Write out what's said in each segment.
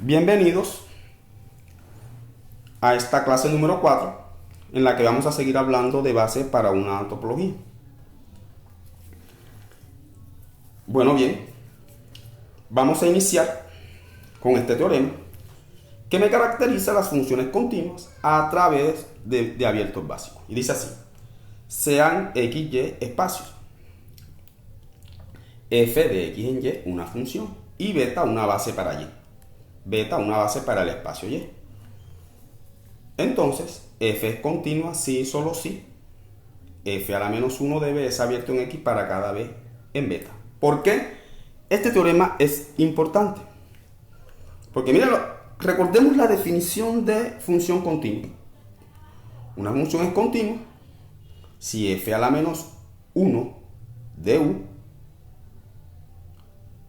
Bienvenidos a esta clase número 4 en la que vamos a seguir hablando de base para una topología. Bueno, bien, vamos a iniciar con este teorema que me caracteriza las funciones continuas a través de abiertos básicos. Y dice así: sean x, y espacios, f de x en y una función y beta una base para y, beta una base para el espacio y. Entonces, f es continua si y solo si f a la menos 1 de b es abierto en x para cada b en beta. ¿Por qué este teorema es importante? Porque mírenlo, recordemos la definición de función continua. Una función es continua si f a la menos 1 de u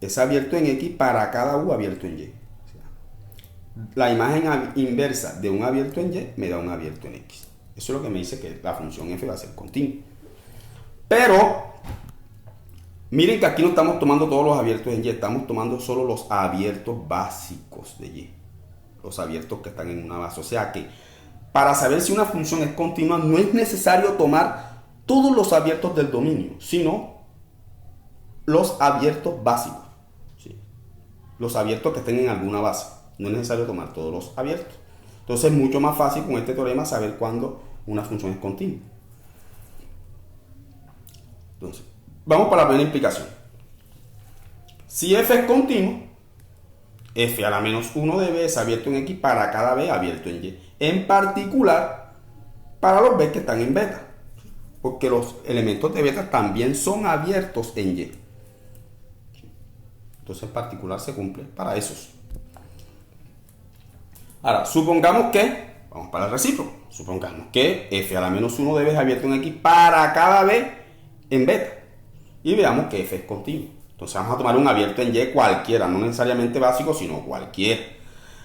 es abierto en x para cada u abierto en y. La imagen inversa de un abierto en y me da un abierto en x. Eso es lo que me dice que la función f va a ser continua. Pero miren que aquí no estamos tomando todos los abiertos en y, estamos tomando solo los abiertos básicos de y, los abiertos que están en una base. O sea que para saber si una función es continua no es necesario tomar todos los abiertos del dominio, sino los abiertos básicos, ¿sí? Los abiertos que estén en alguna base. No es necesario tomar todos los abiertos. Entonces es mucho más fácil con este teorema saber cuándo una función es continua. Entonces, vamos para la primera implicación. Si f es continuo, f a la menos 1 de b es abierto en x para cada b abierto en y. En particular, para los b que están en beta. Porque los elementos de beta también son abiertos en y. Entonces en particular se cumple para esos. Ahora, supongamos que, vamos para el recíproco, supongamos que f a la menos 1 de b es abierto en x para cada b en beta. Y veamos que f es continuo. Entonces vamos a tomar un abierto en y cualquiera, no necesariamente básico, sino cualquiera.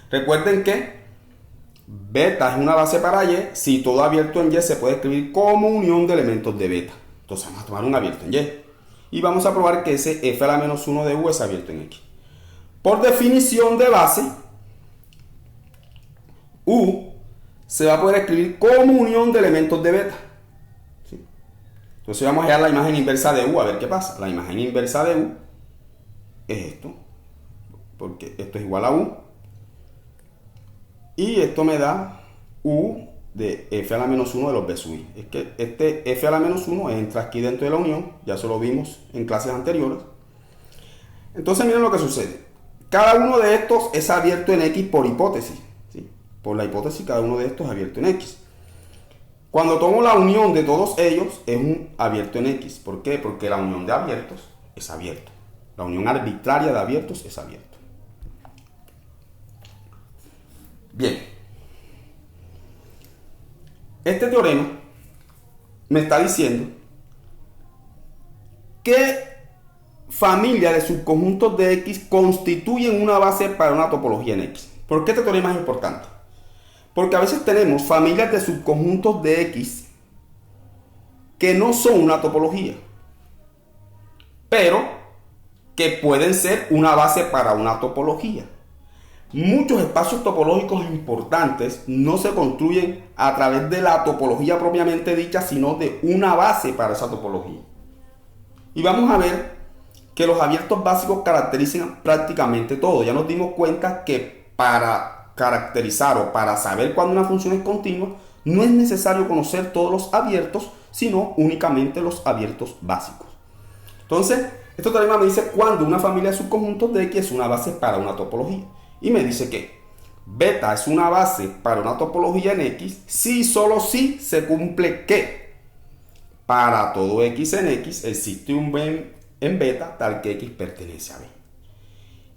Recuerden que beta es una base para y, si todo abierto en y se puede escribir como unión de elementos de beta. Entonces vamos a tomar un abierto en y. Y vamos a probar que ese f a la menos 1 de u es abierto en x. Por definición de base, u se va a poder escribir como unión de elementos de beta. ¿Sí? Entonces vamos a hallar la imagen inversa de u, a ver qué pasa. La imagen inversa de u es esto, porque esto es igual a u, y esto me da u de f a la menos 1 de los b sub i. Es que este f a la menos 1 entra aquí dentro de la unión, ya se lo vimos en clases anteriores. Entonces miren lo que sucede. Cada uno de estos es abierto en x por hipótesis. ¿Sí? Por la hipótesis, cada uno de estos es abierto en x. Cuando tomo la unión de todos ellos, es un abierto en x. ¿Por qué? Porque la unión de abiertos es abierto. La unión arbitraria de abiertos es abierto. Bien. Este teorema me está diciendo que familia de subconjuntos de x constituyen una base para una topología en x. ¿Por qué este teorema es importante? Porque a veces tenemos familias de subconjuntos de x que no son una topología, pero que pueden ser una base para una topología. Muchos espacios topológicos importantes no se construyen a través de la topología propiamente dicha, sino de una base para esa topología. Y vamos a ver que los abiertos básicos caracterizan prácticamente todo. Ya nos dimos cuenta que para caracterizar o para saber cuándo una función es continua, no es necesario conocer todos los abiertos, sino únicamente los abiertos básicos. Entonces, este teorema me dice cuándo una familia de subconjuntos de x es una base para una topología. Y me dice que beta es una base para una topología en x si solo si se cumple que para todo x en x existe un b en beta tal que x pertenece a b.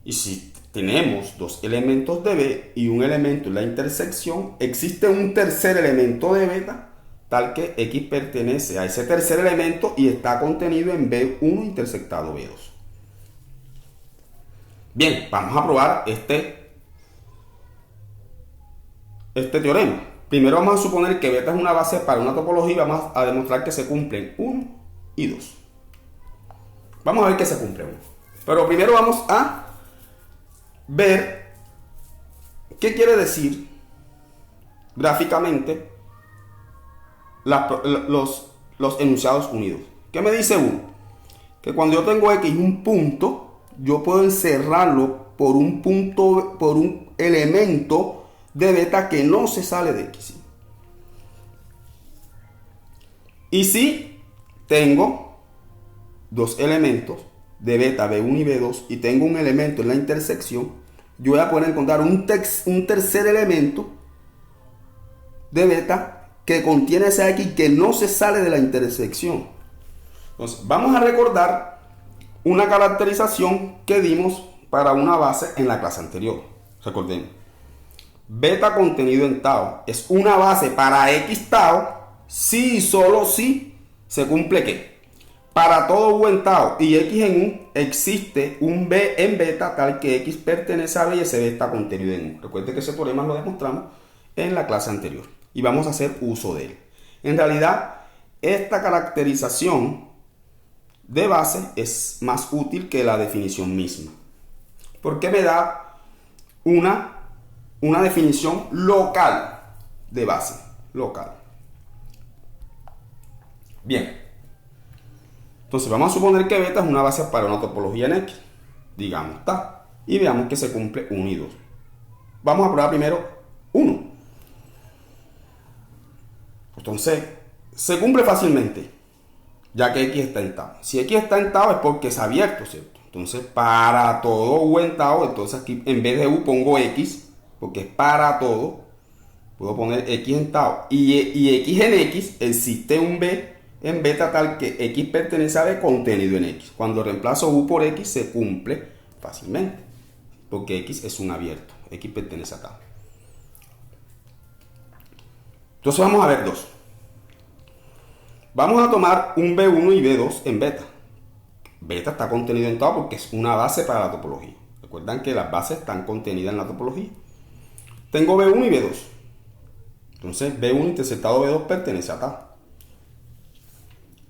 Y si tenemos dos elementos de b y un elemento en la intersección, existe un tercer elemento de beta tal que x pertenece a ese tercer elemento y está contenido en b1 intersectado b2. Bien, vamos a probar este teorema. Primero vamos a suponer que beta es una base para una topología y vamos a demostrar que se cumplen 1 y 2. Vamos a ver que se cumple 1. Pero primero vamos a ver ¿Qué quiere decir gráficamente los enunciados unidos? ¿Qué me dice uno? Que cuando yo tengo X un punto, yo puedo encerrarlo por un punto, por un elemento de beta que no se sale de X. ¿Sí? Y si tengo dos elementos de beta B1 y B2 y tengo un elemento en la intersección, yo voy a poder encontrar un tercer elemento de beta que contiene esa X que no se sale de la intersección. Entonces, vamos a recordar una caracterización que dimos para una base en la clase anterior. Recordemos, beta contenido en tau es una base para X tau si y solo si se cumple que para todo U en tau y X en U existe un B en beta tal que X pertenece a B y ese B está contenido en U. Recuerde que ese teorema lo demostramos en la clase anterior y vamos a hacer uso de él. En realidad, esta caracterización de base es más útil que la definición misma, porque me da una definición local de base, local. Bien, entonces vamos a suponer que beta es una base para una topología en X, digamos ta, y veamos que se cumple 1 y 2. Vamos a probar primero 1. Entonces, se cumple fácilmente, ya que X está en tau. Si X está en tau es porque es abierto, ¿cierto? Entonces, para todo U en tau, entonces aquí en vez de U pongo X, porque es para todo. Puedo poner X en tau y X en X, existe un B en beta tal que X pertenece a B contenido en X. Cuando reemplazo U por X se cumple fácilmente, porque X es un abierto, X pertenece a tau. Entonces vamos a ver dos. Vamos a tomar un B1 y B2 en beta. Beta está contenido en tau porque es una base para la topología. Recuerdan que las bases están contenidas en la topología. Tengo B1 y B2. Entonces B1 intersectado B2 pertenece a tau.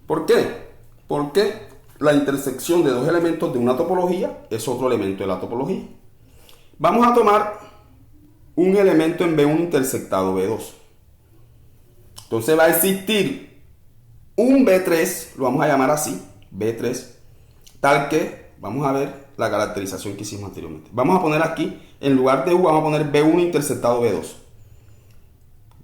¿Por qué? Porque la intersección de dos elementos de una topología es otro elemento de la topología. Vamos a tomar un elemento en B1 intersectado B2. Entonces va a existir un B3, lo vamos a llamar así, B3, tal que, vamos a ver la caracterización que hicimos anteriormente. Vamos a poner aquí, en lugar de U, vamos a poner B1 intersectado B2.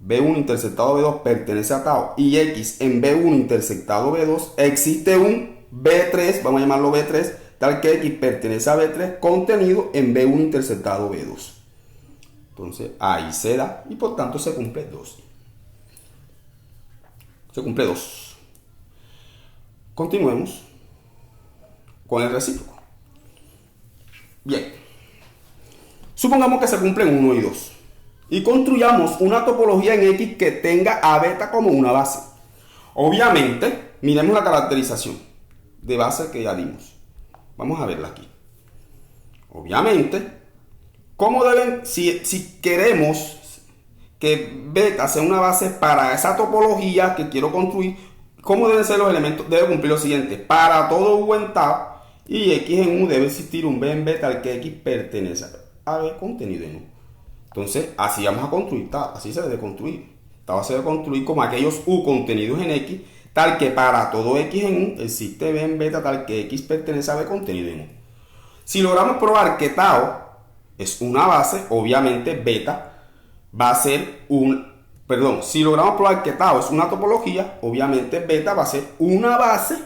B1 intersectado B2 pertenece a tau y X en B1 intersectado B2 existe un B3, vamos a llamarlo B3, tal que X pertenece a B3 contenido en B1 intersectado B2. Entonces ahí se da y por tanto se cumple 2. Se cumple 2. Continuemos con el recíproco. Bien. Supongamos que se cumplen 1 y 2. Y construyamos una topología en X que tenga a beta como una base. Obviamente, miremos la caracterización de base que ya dimos. Vamos a verla aquí. Obviamente, ¿cómo deben, si queremos que beta sea una base para esa topología que quiero construir, ¿cómo deben ser los elementos? Debe cumplir lo siguiente. Para todo U en tau y X en U debe existir un B en beta al que X pertenece a B contenido en U. Entonces, así vamos a construir tau. Así se debe construir. Tau se debe construir como aquellos U contenidos en X, tal que para todo X en U existe B en beta tal que X pertenece a B contenido en U. Si logramos probar que tau es una base, obviamente beta va a ser si logramos probar que tau es una topología, obviamente beta va a ser una base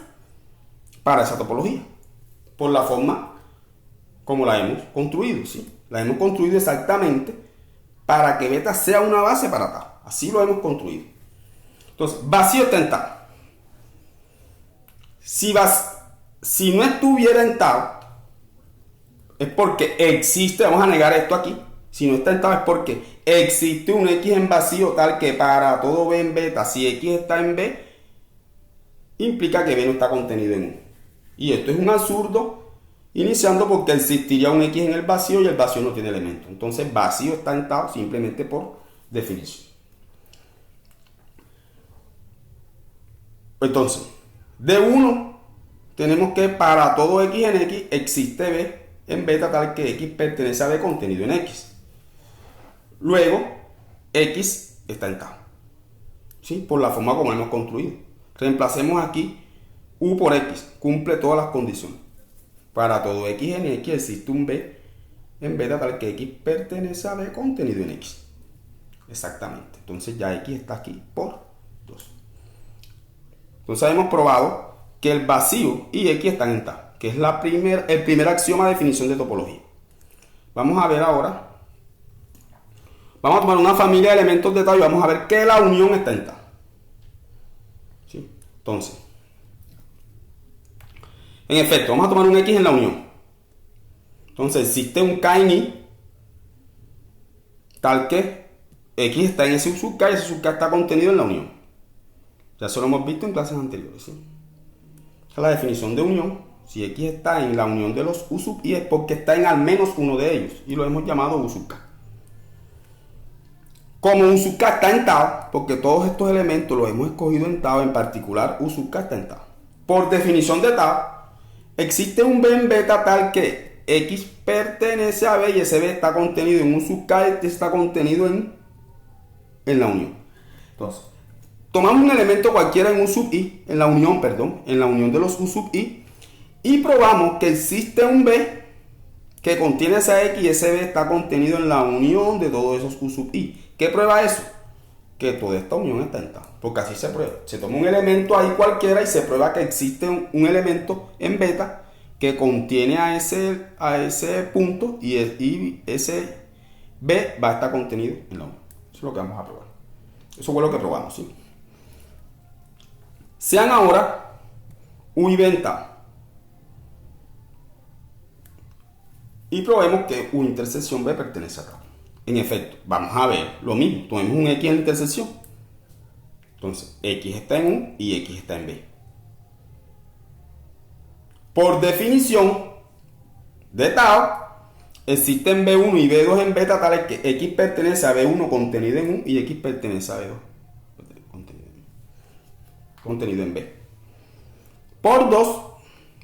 para esa topología. Por la forma como la hemos construido, ¿sí? La hemos construido exactamente para que beta sea una base para tau. Así lo hemos construido. Entonces, vacío está en tau. Si no estuviera en tau, es porque existe, vamos a negar esto aquí. Si no está en tau es porque existe un X en vacío tal que para todo B en beta, si X está en B, implica que B no está contenido en U. Y esto es un absurdo, iniciando porque existiría un X en el vacío y el vacío no tiene elemento. Entonces vacío está en tau simplemente por definición. Entonces, de 1 tenemos que para todo X en X existe B en beta tal que X pertenece a B contenido en X. Luego, X está en Tau. ¿Sí? Por la forma como hemos construido. Reemplacemos aquí U por X. Cumple todas las condiciones. Para todo X en X existe un B en beta tal que X pertenece a B contenido en X. Exactamente. Entonces ya X está aquí por 2. Entonces hemos probado que el vacío y X están en Tau, que es el primer axioma de definición de topología. Vamos a ver ahora. Vamos a tomar una familia de elementos de Tau y vamos a ver que la unión está en Tau. ¿Sí? Entonces, en efecto, vamos a tomar un X en la unión. Entonces existe un K en I tal que X está en ese U sub K y ese sub K está contenido en la unión. Ya eso lo hemos visto en clases anteriores. ¿Sí? Esa es la definición de unión. Si X está en la unión de los U sub I es porque está en al menos uno de ellos y lo hemos llamado U sub K. Como U sub K está en Tau, porque todos estos elementos los hemos escogido en Tau, en particular U sub K está en Tau. Por definición de Tau, existe un B en beta tal que X pertenece a B y ese B está contenido en U sub K y está contenido en la unión. Entonces, tomamos un elemento cualquiera en U sub I, en la unión de los U sub I, y probamos que existe un B que contiene ese X y ese B está contenido en la unión de todos esos U sub I. ¿Qué prueba eso? Que toda esta unión está en Tau, porque así se prueba. Se toma un elemento ahí cualquiera y se prueba que existe un elemento en beta que contiene a ese punto y ese B va a estar contenido en la unión. Eso es lo que vamos a probar. Eso fue lo que probamos, ¿sí? Sean ahora U y B en Tau. Y probemos que U intersección B pertenece a Tau. En efecto, vamos a ver lo mismo. Tomemos un X en la intersección. Entonces, X está en U y X está en B. Por definición de Tau, existen B1 y B2 en beta tales que X pertenece a B1 contenido en U y X pertenece a B2 contenido en B. Por 2,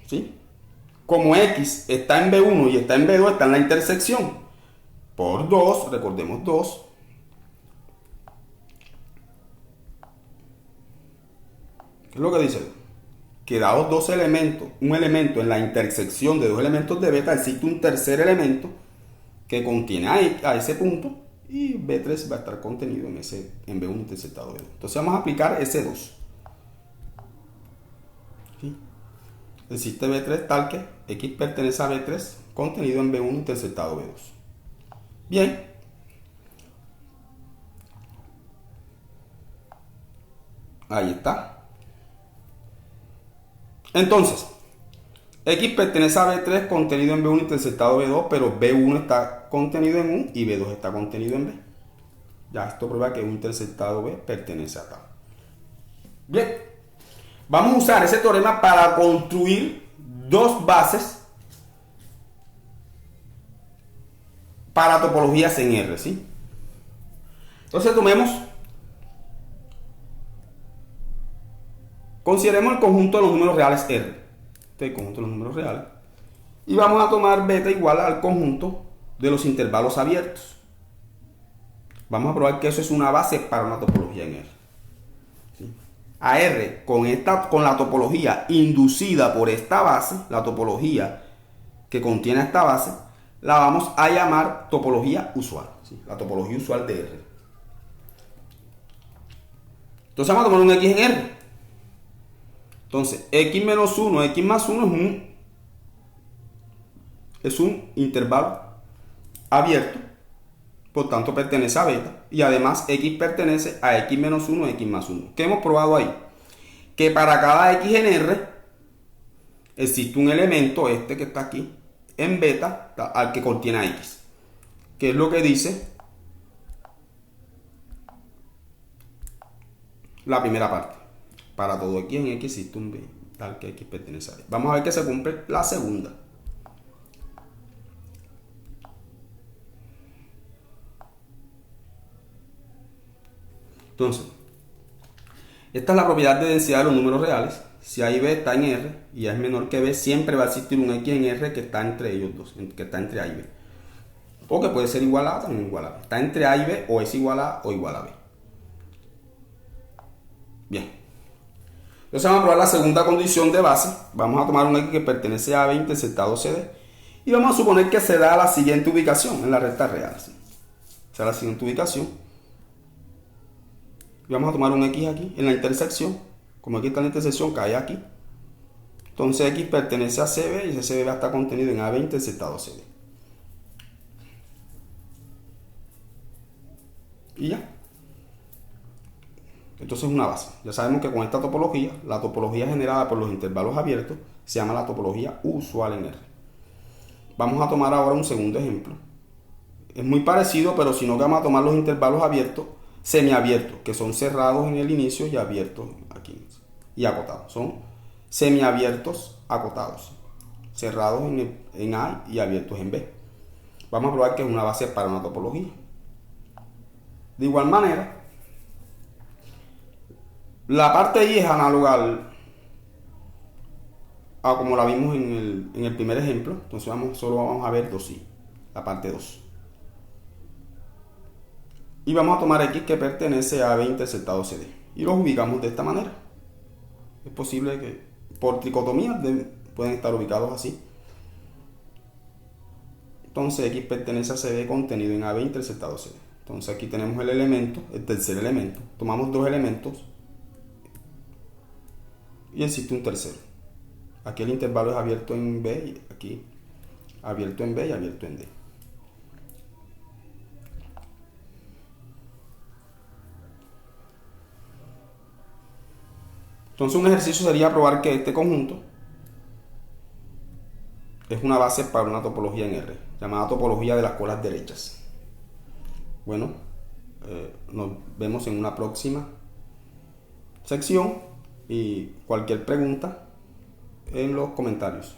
¿sí? Como X está en B1 y está en B2, está en la intersección. Por 2, recordemos 2. ¿Qué es lo que dice? Que dados dos elementos, un elemento en la intersección de dos elementos de beta, existe un tercer elemento que contiene a ese punto y B3 va a estar contenido en B1 intersectado B2. Entonces vamos a aplicar ese 2. ¿Sí? Existe B3 tal que X pertenece a B3 contenido en B1 intersectado B2. Bien. Ahí está. Entonces, X pertenece a B3 contenido en B1 intersectado B2, pero B1 está contenido en U y B2 está contenido en B. Ya esto prueba que U intersectado B pertenece a Tau. Bien. Vamos a usar ese teorema para construir dos bases para topologías en R, ¿sí? Entonces consideremos el conjunto de los números reales R. Este conjunto de los números reales. Y vamos a tomar beta igual al conjunto de los intervalos abiertos. Vamos a probar que eso es una base para una topología en R. ¿Sí? A R, con la topología inducida por esta base, la topología que contiene esta base, la vamos a llamar topología usual, ¿sí? La topología usual de R. Entonces vamos a tomar un X en R. Entonces, X menos 1, X más 1 es un intervalo abierto, por tanto pertenece a beta, y además X pertenece a X menos 1, X más 1. ¿Qué hemos probado ahí? Que para cada X en R existe un elemento, este que está aquí, en beta, al que contiene a X. ¿Qué es lo que dice la primera parte? Para todo X en X existe un B, tal que X pertenece a B. Vamos a ver que se cumple la segunda. Entonces, esta es la propiedad de densidad de los números reales. Si A y B está en R y A es menor que B, siempre va a existir un X en R que está entre ellos dos, que está entre A y B. O que puede ser igual a también igual a B. Está entre A y B, o es igual a o igual a B. Bien. Entonces vamos a probar la segunda condición de base. Vamos a tomar un X que pertenece a B intersectado CD. Y vamos a suponer que se da a la siguiente ubicación en la recta real. ¿Sí? Se da la siguiente ubicación. Y vamos a tomar un X aquí en la intersección. Como aquí está en la intersección, cae aquí. Entonces X pertenece a CB y ese CB va a estar contenido en AB intersectado CD. Y ya. Entonces es una base. Ya sabemos que con esta topología, la topología generada por los intervalos abiertos, se llama la topología usual en R. Vamos a tomar ahora un segundo ejemplo. Es muy parecido, pero si no, vamos a tomar los intervalos abiertos, semiabiertos, que son cerrados en el inicio y abiertos aquí. Y acotados. Son semiabiertos acotados. Cerrados en A y abiertos en B. Vamos a probar que es una base para una topología. De igual manera, la parte I es análoga a como la vimos en el primer ejemplo. Entonces solo vamos a ver 2I, la parte 2. Y vamos a tomar X que pertenece a B intersectado CD. Y los ubicamos de esta manera. Es posible que por tricotomía pueden estar ubicados así. Entonces X pertenece a CD contenido en AB intersectado CD. Entonces aquí tenemos el elemento, el tercer elemento. Tomamos dos elementos y existe un tercero. Aquí el intervalo es abierto en B y aquí abierto en B y abierto en D. Entonces un ejercicio sería probar que este conjunto es una base para una topología en R, llamada topología de las colas derechas. Bueno, nos vemos en una próxima sección y cualquier pregunta en los comentarios.